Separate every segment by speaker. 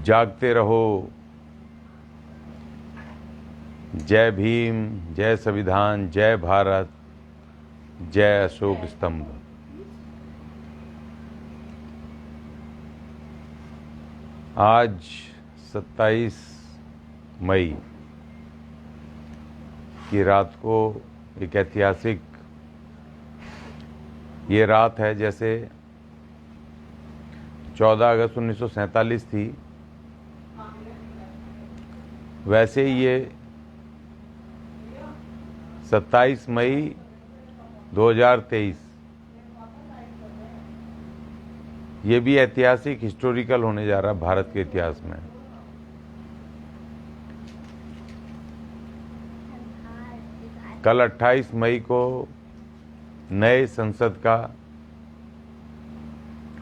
Speaker 1: जागते रहो। जय भीम, जय संविधान, जय भारत, जय अशोक स्तंभ। आज 27 मई की रात को एक ऐतिहासिक ये रात है, जैसे 14 अगस्त 1947 थी, वैसे ही ये 27 मई 2023 ये भी ऐतिहासिक हिस्टोरिकल होने जा रहा है भारत के इतिहास में। कल 28 मई को नए संसद का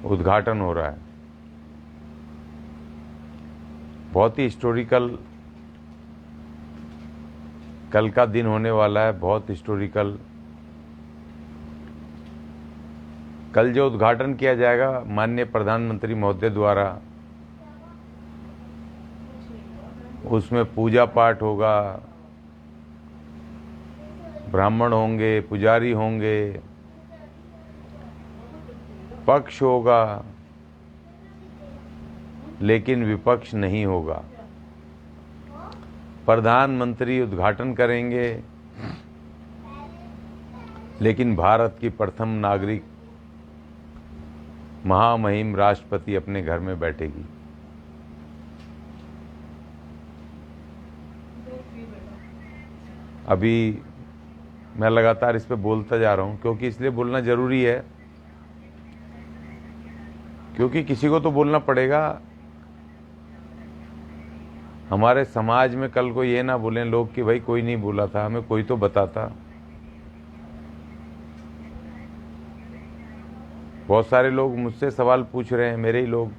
Speaker 1: उद्घाटन हो रहा है। बहुत ही हिस्टोरिकल कल का दिन होने वाला है, बहुत हिस्टोरिकल। कल जो उद्घाटन किया जाएगा माननीय प्रधानमंत्री महोदय द्वारा, उसमें पूजा पाठ होगा, ब्राह्मण होंगे, पुजारी होंगे, पक्ष होगा, लेकिन विपक्ष नहीं होगा। प्रधानमंत्री उद्घाटन करेंगे, लेकिन भारत की प्रथम नागरिक महामहिम राष्ट्रपति अपने घर में बैठेगी। अभी मैं लगातार इस पे बोलता जा रहा हूं, क्योंकि इसलिए बोलना जरूरी है, क्योंकि किसी को तो बोलना पड़ेगा। हमारे समाज में कल को ये ना बोलें लोग कि भाई कोई नहीं बोला था, हमें कोई तो बताता। बहुत सारे लोग मुझसे सवाल पूछ रहे हैं, मेरे ही लोग।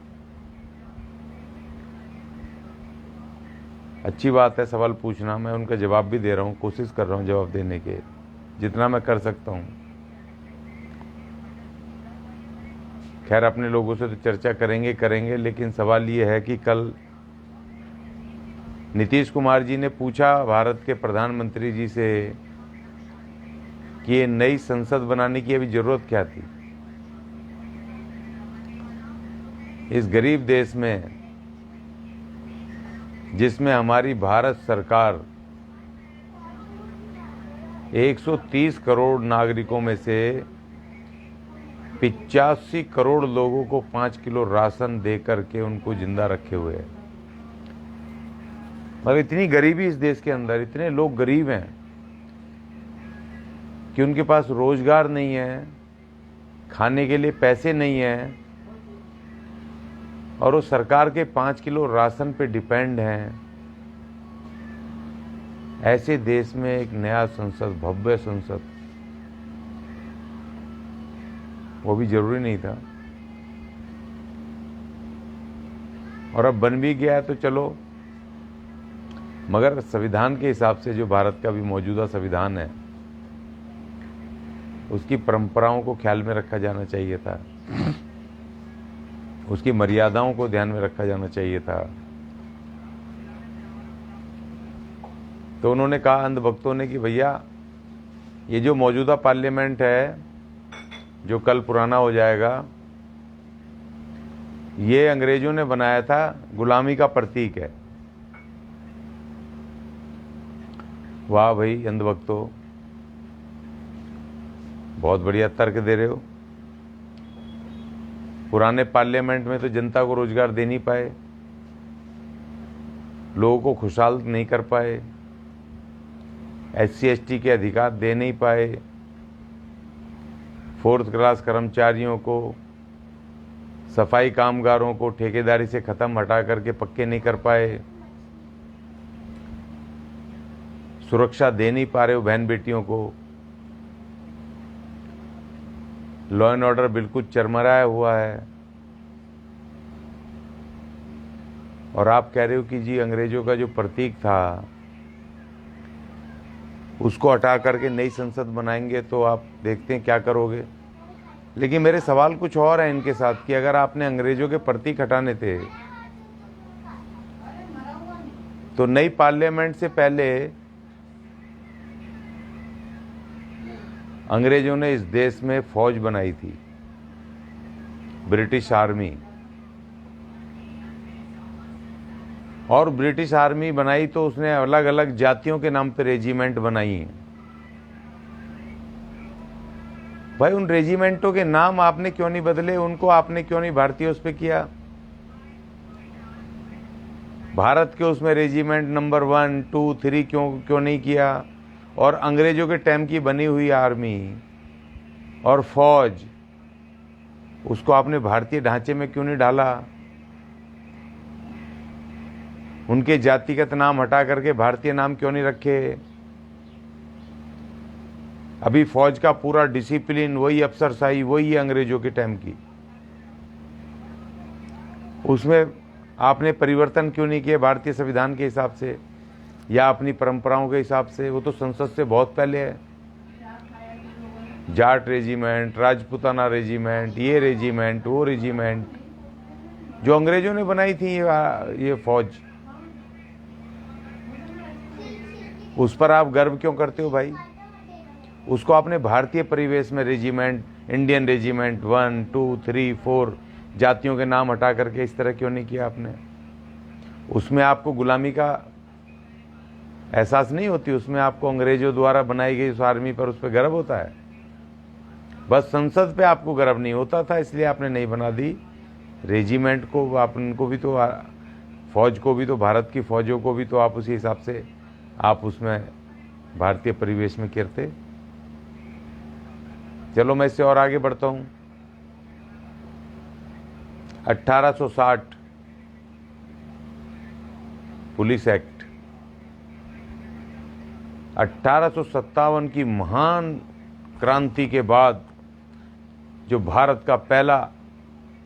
Speaker 1: अच्छी बात है सवाल पूछना, मैं उनका जवाब भी दे रहा हूँ, कोशिश कर रहा हूँ जवाब देने के, जितना मैं कर सकता हूँ। खैर, अपने लोगों से तो चर्चा करेंगे, लेकिन सवाल ये है कि कल नीतीश कुमार जी ने पूछा भारत के प्रधानमंत्री जी से कि ये नई संसद बनाने की अभी जरूरत क्या थी। इस गरीब देश में, जिसमें हमारी भारत सरकार 130 करोड़ नागरिकों में से 85 करोड़ लोगों को 5 किलो राशन दे करके उनको जिंदा रखे हुए है। मगर इतनी गरीबी इस देश के अंदर, इतने लोग गरीब हैं कि उनके पास रोजगार नहीं है, खाने के लिए पैसे नहीं है, और वो सरकार के 5 किलो राशन पे डिपेंड हैं। ऐसे देश में एक नया संसद, भव्य संसद, वो भी जरूरी नहीं था। और अब बन भी गया है तो चलो, मगर संविधान के हिसाब से जो भारत का भी मौजूदा संविधान है, उसकी परंपराओं को ख्याल में रखा जाना चाहिए था, उसकी मर्यादाओं को ध्यान में रखा जाना चाहिए था। तो उन्होंने कहा, अंधभक्तों ने, कि भैया ये जो मौजूदा पार्लियामेंट है, जो कल पुराना हो जाएगा, ये अंग्रेजों ने बनाया था, गुलामी का प्रतीक है। वाह भाई अंधभक्तों, बहुत बढ़िया तर्क दे रहे हो। पुराने पार्लियामेंट में तो जनता को रोजगार दे नहीं पाए, लोगों को खुशहाल नहीं कर पाए, SC/ST के अधिकार दे नहीं पाए, 4th क्लास कर्मचारियों को, सफाई कामगारों को ठेकेदारी से खत्म हटा करके पक्के नहीं कर पाए, सुरक्षा दे नहीं पा रहे हो बहन बेटियों को, लॉ एंड ऑर्डर बिल्कुल चरमराया हुआ है। और आप कह रहे हो कि जी अंग्रेजों का जो प्रतीक था उसको हटा करके नई संसद बनाएंगे, तो आप देखते हैं क्या करोगे। लेकिन मेरे सवाल कुछ और हैं इनके साथ कि अगर आपने अंग्रेजों के प्रतीक हटाने थे तो नई पार्लियामेंट से पहले अंग्रेजों ने इस देश में फौज बनाई थी, ब्रिटिश आर्मी। और ब्रिटिश आर्मी बनाई तो उसने अलग अलग जातियों के नाम पे रेजिमेंट बनाई हैं। भाई उन रेजिमेंटों के नाम आपने क्यों नहीं बदले? उनको आपने क्यों नहीं भारतीय उस पे किया? भारत के उसमें रेजिमेंट नंबर 1, 2, 3 क्यों नहीं किया? और अंग्रेजों के टाइम की बनी हुई आर्मी और फौज, उसको आपने भारतीय ढांचे में क्यों नहीं डाला? उनके जातिगत नाम हटा करके भारतीय नाम क्यों नहीं रखे? अभी फौज का पूरा डिसिप्लिन वही अफसरशाही वही है अंग्रेजों के टाइम की। उसमें आपने परिवर्तन क्यों नहीं किए भारतीय संविधान के हिसाब से या अपनी परंपराओं के हिसाब से? वो तो संसद से बहुत पहले है। जाट रेजिमेंट, राजपूताना रेजिमेंट, ये रेजिमेंट, वो रेजिमेंट जो अंग्रेजों ने बनाई थी ये फौज, उस पर आप गर्व क्यों करते हो भाई? उसको आपने भारतीय परिवेश में रेजिमेंट, इंडियन रेजिमेंट 1, 2, 3, 4 जातियों के नाम हटा करके इस तरह क्यों नहीं किया आपने? उसमें आपको गुलामी का एहसास नहीं होती? उसमें आपको अंग्रेजों द्वारा बनाई गई उस आर्मी पर उस पर गर्व होता है? बस संसद पे आपको गर्व नहीं होता था, इसलिए आपने नहीं बना दी। रेजिमेंट को आपको भी तो, फौज को भी तो, भारत की फौजों को भी तो आप उसी हिसाब से आप उसमें भारतीय परिवेश में करते। चलो मैं इससे और आगे बढ़ता हूं। 1860 पुलिस एक्ट, 1857 की महान क्रांति के बाद जो भारत का पहला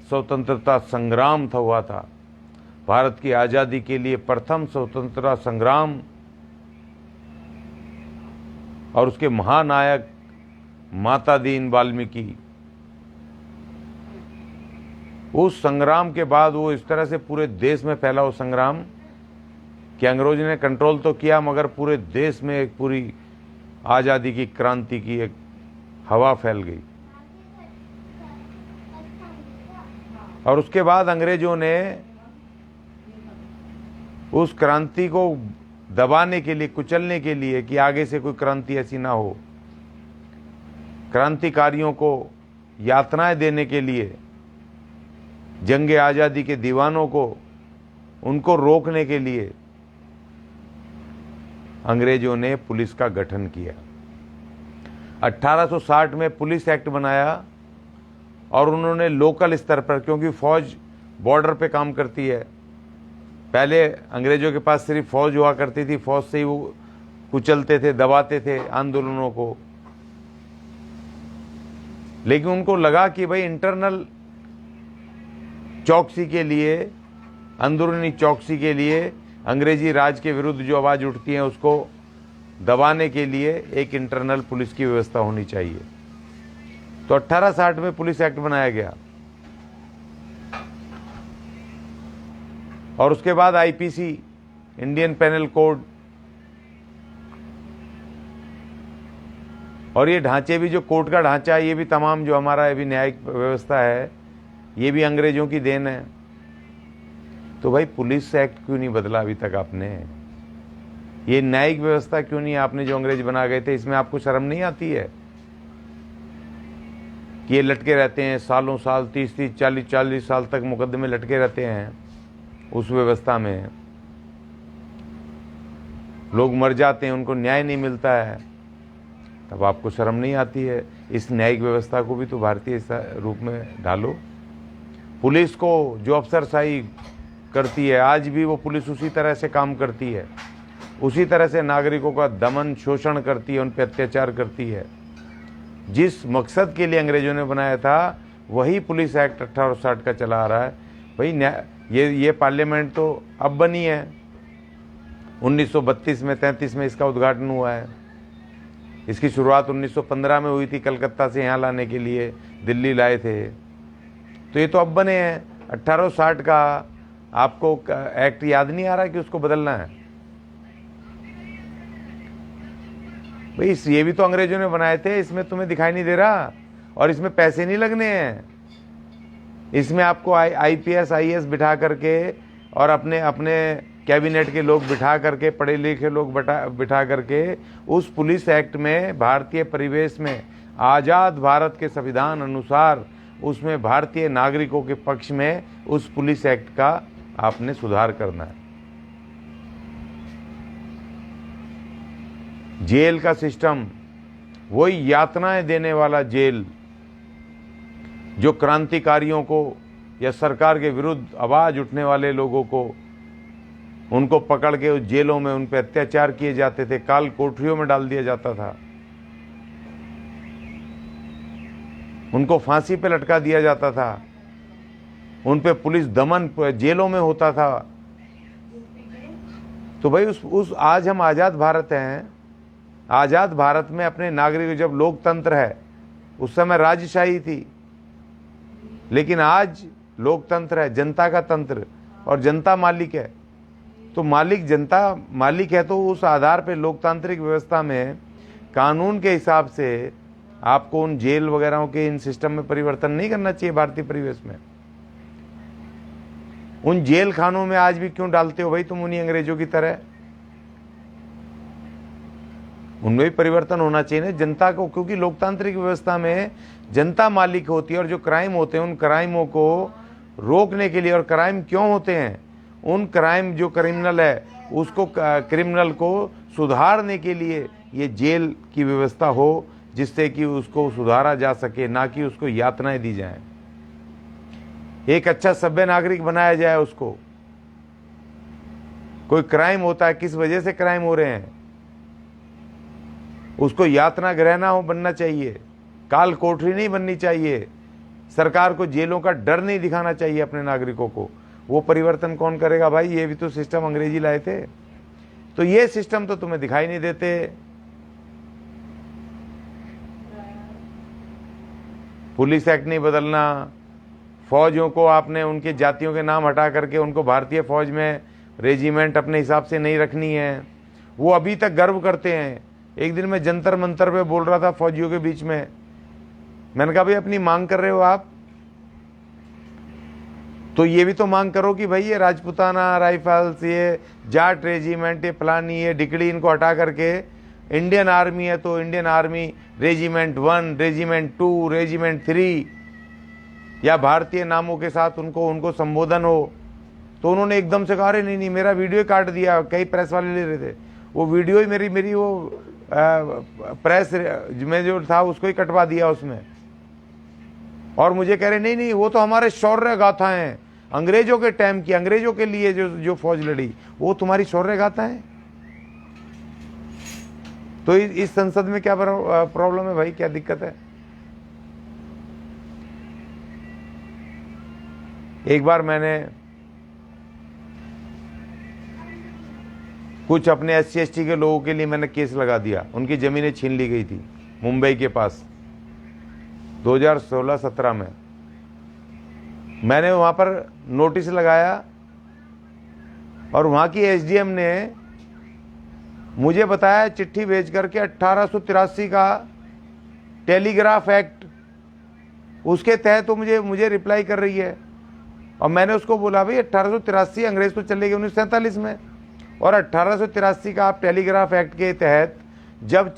Speaker 1: स्वतंत्रता संग्राम हुआ था, भारत की आज़ादी के लिए प्रथम स्वतंत्रता संग्राम, और उसके महानायक माता दीन वाल्मीकि, उस संग्राम के बाद वो इस तरह से पूरे देश में फैला वो संग्राम कि अंग्रेजों ने कंट्रोल तो किया मगर पूरे देश में एक पूरी आज़ादी की क्रांति की एक हवा फैल गई। और उसके बाद अंग्रेजों ने उस क्रांति को दबाने के लिए, कुचलने के लिए कि आगे से कोई क्रांति ऐसी ना हो, क्रांतिकारियों को यातनाएं देने के लिए, जंगे आज़ादी के दीवानों को, उनको रोकने के लिए अंग्रेजों ने पुलिस का गठन किया। 1860 में पुलिस एक्ट बनाया और उन्होंने लोकल स्तर पर, क्योंकि फौज बॉर्डर पे काम करती है, पहले अंग्रेजों के पास सिर्फ फौज हुआ करती थी, फौज से ही वो कुचलते थे, दबाते थे आंदोलनों को। लेकिन उनको लगा कि भाई इंटरनल चौकसी के लिए, अंदरूनी चौकसी के लिए, अंग्रेजी राज के विरुद्ध जो आवाज उठती है उसको दबाने के लिए एक इंटरनल पुलिस की व्यवस्था होनी चाहिए। तो 1860 में पुलिस एक्ट बनाया गया और उसके बाद आईपीसी, इंडियन पेनल कोड, और ये ढांचे भी, जो कोर्ट का ढांचा है, ये भी तमाम जो हमारा अभी न्यायिक व्यवस्था है, ये भी अंग्रेजों की देन है। तो भाई पुलिस एक्ट क्यों नहीं बदला अभी तक आपने? ये न्यायिक व्यवस्था क्यों नहीं आपने, जो अंग्रेज बना गए थे, इसमें आपको शर्म नहीं आती है कि ये लटके रहते हैं सालों साल, 30-30, 40-40 साल तक मुकदमे लटके रहते हैं उस व्यवस्था में, लोग मर जाते हैं, उनको न्याय नहीं मिलता है, तब आपको शर्म नहीं आती है? इस न्यायिक व्यवस्था को भी तो भारतीय रूप में ढालो। पुलिस को जो अफसरशाही करती है, आज भी वो पुलिस उसी तरह से काम करती है, उसी तरह से नागरिकों का दमन शोषण करती है, उन पर अत्याचार करती है। जिस मकसद के लिए अंग्रेजों ने बनाया था वही पुलिस एक्ट 1860 का चला आ रहा है। भाई ये पार्लियामेंट तो अब बनी है, 1932 में, 33 में इसका उद्घाटन हुआ है। इसकी शुरुआत 1915 में हुई थी, कलकत्ता से यहाँ लाने के लिए दिल्ली लाए थे। तो ये तो अब बने हैं। 1860 का आपको एक्ट याद नहीं आ रहा कि उसको बदलना है? भाई ये भी तो अंग्रेजों ने बनाए थे, इसमें तुम्हें दिखाई नहीं दे रहा? और इसमें पैसे नहीं लगने हैं, इसमें आपको IPS IAS बिठा करके और अपने अपने कैबिनेट के लोग बिठा करके, पढ़े लिखे लोग बिठा करके उस पुलिस एक्ट में, भारतीय परिवेश में, आज़ाद भारत के संविधान अनुसार उसमें भारतीय नागरिकों के पक्ष में उस पुलिस एक्ट का आपने सुधार करना है। जेल का सिस्टम, वही यातनाएं देने वाला जेल, जो क्रांतिकारियों को या सरकार के विरुद्ध आवाज उठने वाले लोगों को, उनको पकड़ के उस जेलों में उन पर अत्याचार किए जाते थे, काल कोठरियों में डाल दिया जाता था, उनको फांसी पे लटका दिया जाता था, उन पे पुलिस दमन जेलों में होता था। तो भाई उस आज हम आज़ाद भारत हैं, आज़ाद भारत में अपने नागरिक, जब लोकतंत्र है, उस समय राजशाही थी, लेकिन आज लोकतंत्र है, जनता का तंत्र, और जनता मालिक है। तो मालिक, जनता मालिक है, तो उस आधार पे लोकतांत्रिक व्यवस्था में कानून के हिसाब से आपको उन जेल वगैरह के इन सिस्टम में परिवर्तन नहीं करना चाहिए भारतीय परिवेश में। उन जेल खानों में आज भी क्यों डालते हो भाई तुम उन्हीं अंग्रेजों की तरह? उनमें भी परिवर्तन होना चाहिए ना जनता को, क्योंकि लोकतांत्रिक व्यवस्था में जनता मालिक होती है, और जो क्राइम होते हैं उन क्राइमों को रोकने के लिए, और क्राइम क्यों होते हैं, उन क्राइम, जो क्रिमिनल है उसको, क्रिमिनल को सुधारने के लिए ये जेल की व्यवस्था हो, जिससे कि उसको सुधारा जा सके, ना कि उसको यातनाएं दी जाएं। एक अच्छा सभ्य नागरिक बनाया जाए उसको। कोई क्राइम होता है, किस वजह से क्राइम हो रहे हैं, उसको यातना गृह ना हो बनना चाहिए, काल कोठरी नहीं बननी चाहिए, सरकार को जेलों का डर नहीं दिखाना चाहिए अपने नागरिकों को। वो परिवर्तन कौन करेगा भाई? ये भी तो सिस्टम अंग्रेजी लाए थे। तो ये सिस्टम तो तुम्हें दिखाई नहीं देते। पुलिस एक्ट नहीं बदलना, फौजों को आपने उनके जातियों के नाम हटा करके उनको भारतीय फौज में रेजिमेंट अपने हिसाब से नहीं रखनी है। वो अभी तक गर्व करते हैं। एक दिन मैं जंतर मंतर पे बोल रहा था फौजियों के बीच में, मैंने कहा भाई अपनी मांग कर रहे हो आप, तो ये भी तो मांग करो कि भाई ये राजपुताना राइफल्स, ये जाट रेजिमेंट, ये फलानी, ये डिकड़ी, इनको हटा करके इंडियन आर्मी है तो Indian army regiment 1, regiment 2, regiment 3 या भारतीय नामों के साथ उनको संबोधन हो। तो उन्होंने एकदम से कहा अरे नहीं, मेरा वीडियो काट दिया, कई प्रेस वाले ले रहे थे, वो वीडियो ही मेरी वो प्रेस में जो था उसको ही कटवा दिया उसमें। और मुझे कह रहे नहीं, वो तो हमारे शौर्य गाथा हैं, अंग्रेजों के टाइम की, अंग्रेजों के लिए जो फौज लड़ी, वो तुम्हारी शौर्य गाथा है। तो इस संसद में क्या प्रॉब्लम है भाई, क्या दिक्कत है? एक बार मैंने कुछ अपने SC ST के लोगों के लिए मैंने केस लगा दिया, उनकी जमीनें छीन ली गई थी मुंबई के पास 2016-17 में। मैंने वहां पर नोटिस लगाया और वहां की SDM ने मुझे बताया, चिट्ठी भेज करके 1883 का टेलीग्राफ एक्ट, उसके तहत तो मुझे रिप्लाई कर रही है। और मैंने उसको बोला भाई 1883, अंग्रेज तो चले गए 1947 में, और 1883 का आप टेलीग्राफ एक्ट के तहत जब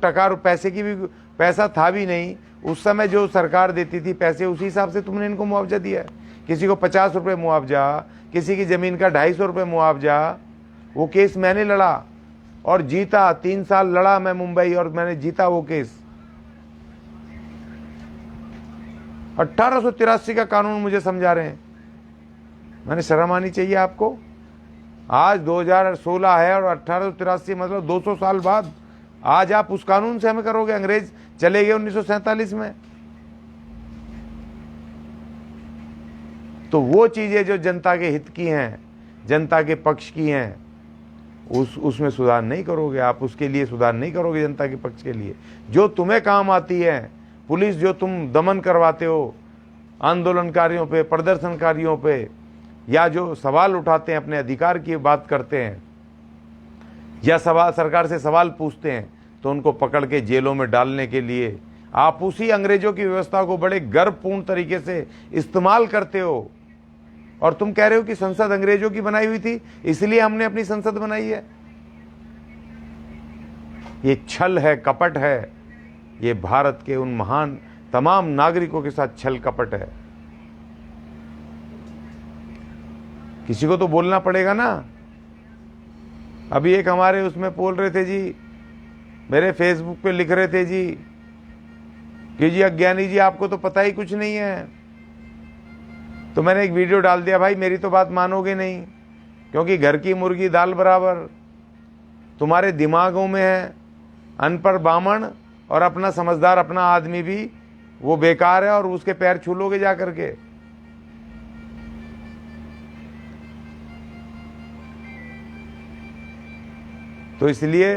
Speaker 1: टका पैसे की भी पैसा था भी नहीं, उस समय जो सरकार देती थी पैसे, उसी हिसाब से तुमने इनको मुआवजा दिया। किसी को 50 रुपये मुआवजा, किसी की ज़मीन का 250 रुपये मुआवजा। वो केस मैंने लड़ा और जीता, 3 साल लड़ा मैं मुंबई और मैंने जीता वो केस। 1883 का कानून मुझे समझा रहे हैं, मैंने शर्म आनी चाहिए आपको। आज 2016 है और 1883 मतलब 200 साल बाद आज आप उस कानून से हमें करोगे? अंग्रेज चले गए 1947 में। तो वो चीजें जो जनता के हित की हैं, जनता के पक्ष की हैं, उसमें सुधार नहीं करोगे आप, उसके लिए सुधार नहीं करोगे जनता के पक्ष के लिए। जो तुम्हें काम आती है, पुलिस जो तुम दमन करवाते हो आंदोलनकारियों पे, प्रदर्शनकारियों पे, या जो सवाल उठाते हैं, अपने अधिकार की बात करते हैं, या सरकार से सवाल पूछते हैं, तो उनको पकड़ के जेलों में डालने के लिए आप उसी अंग्रेजों की व्यवस्था को बड़े गर्वपूर्ण तरीके से इस्तेमाल करते हो। और तुम कह रहे हो कि संसद अंग्रेजों की बनाई हुई थी, इसलिए हमने अपनी संसद बनाई है। ये छल है, कपट है। ये भारत के उन महान तमाम नागरिकों के साथ छल कपट है। किसी को तो बोलना पड़ेगा ना। अभी एक हमारे उसमें बोल रहे थे जी, मेरे फेसबुक पे लिख रहे थे जी कि जी अज्ञानी जी आपको तो पता ही कुछ नहीं है। तो मैंने एक वीडियो डाल दिया, भाई मेरी तो बात मानोगे नहीं, क्योंकि घर की मुर्गी दाल बराबर तुम्हारे दिमागों में है। अनपढ़ बामण और अपना समझदार अपना आदमी भी वो बेकार है, और उसके पैर छू लोगे जा करके। तो इसलिए